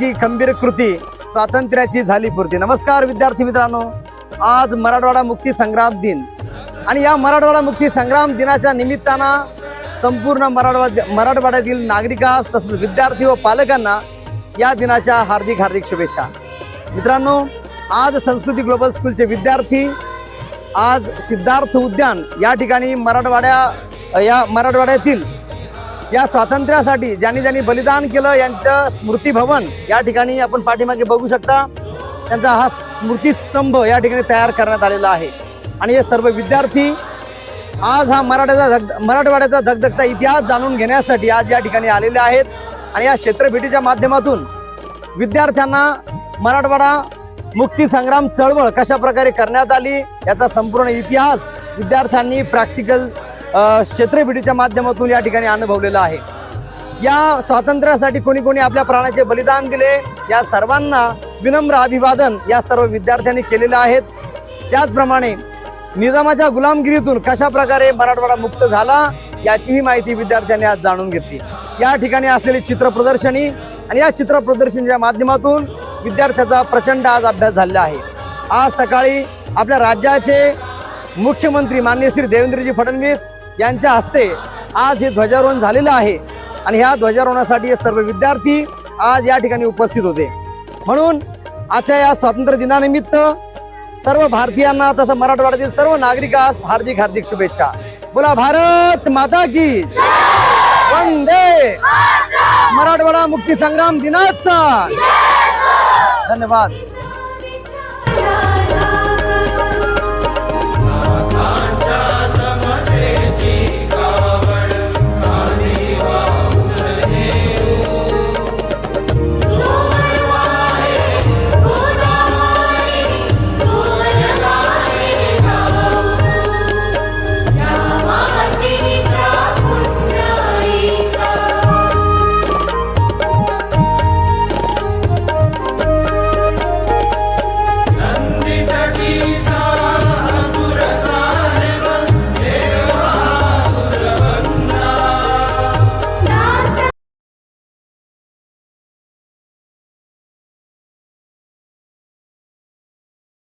कीर्ती खंबीर कृती स्वातंत्र्याची झाली पूर्ती। नमस्कार विद्यार्थी मित्रांनो, आज मराठवाडा मुक्ती संग्राम दिन आणि या मराठवाडा मुक्ती संग्राम दिनाच्या निमित्तानं संपूर्ण मराठवाड्यातील नागरिकांस तसेच विद्यार्थी व पालकांना या दिनाच्या हार्दिक हार्दिक शुभेच्छा। मित्रांनो, आज संस्कृती ग्लोबल स्कूलचे विद्यार्थी आज सिद्धार्थ उद्यान या ठिकाणी मराठवाड्यातील या स्वातंत्र्यासाठी ज्यांनी बलिदान केलं यांचं स्मृती भवन या ठिकाणी आपण पाठीमागे बघू शकता। त्यांचा हा स्मृतीस्तंभ या ठिकाणी तयार करण्यात आलेला आहे आणि हे सर्व विद्यार्थी आज हा मराठवाड्याचा धगधगता इतिहास जाणून घेण्यासाठी आज या ठिकाणी आलेले आहेत आणि या क्षेत्रभेटीच्या माध्यमातून विद्यार्थ्यांना मराठवाडा मुक्ती संग्राम चळवळ कशा प्रकारे करण्यात आली याचा संपूर्ण इतिहास विद्यार्थ्यांनी प्रॅक्टिकल क्षेत्रभेटीच्या माध्यमातून या ठिकाणी अनुभवलेला आहे। या स्वातंत्र्यासाठी कोणी कोणी आपल्या प्राणाचे बलिदान दिले या सर्वांना विनम्र अभिवादन या सर्व विद्यार्थ्यांनी केलेले आहेत। त्याचप्रमाणे निजामाच्या गुलामगिरीतून कशा प्रकारे मराठवाडा मुक्त झाला याचीही माहिती विद्यार्थ्यांनी आज जाणून घेतली। या ठिकाणी असलेली चित्र प्रदर्शनी आणि या चित्र प्रदर्शनीच्या माध्यमातून विद्यार्थ्यांचा प्रचंड आज अभ्यास झालेला आहे। आज सकाळी आपल्या राज्याचे मुख्यमंत्री माननीय श्री देवेंद्रजी फडणवीस यांच्या हस्ते आज हे ध्वजारोहण झालेलं आहे आणि ह्या ध्वजारोहणासाठी हे सर्व विद्यार्थी आज या ठिकाणी उपस्थित होते। म्हणून आजच्या या स्वातंत्र्य दिनानिमित्त सर्व भारतीयांना तसं मराठवाड्यातील सर्व नागरिकांस हार्दिक हार्दिक शुभेच्छा। बोला भारत माता की वंदे मराठवाडा मुक्ती संग्राम दिनाचा धन्यवाद।